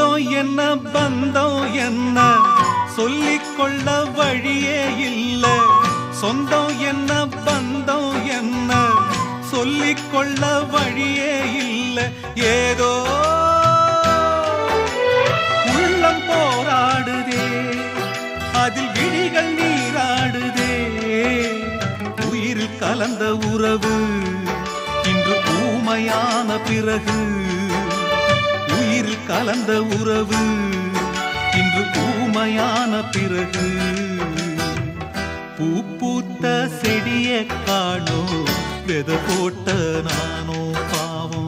சொந்தம் என்ன பந்தம் என்ன சொல்லிக்கொள்ள வழியே இல்ல. சொந்தம் என்ன பந்தம் என்ன சொல்லிக்கொள்ள வழியே இல்ல. ஏதோ உள்ளம் போராடுதே, அதில் விழிகள் நீராடுதே. உயிரில் கலந்த உறவு இன்று ஊமையான பிறகு, உயிரில் கலந்த உறவு இன்று ஊமையான பிறகு. பூ பூத்த செடிய காணோ, வெத போட்ட நானோ பாவம்.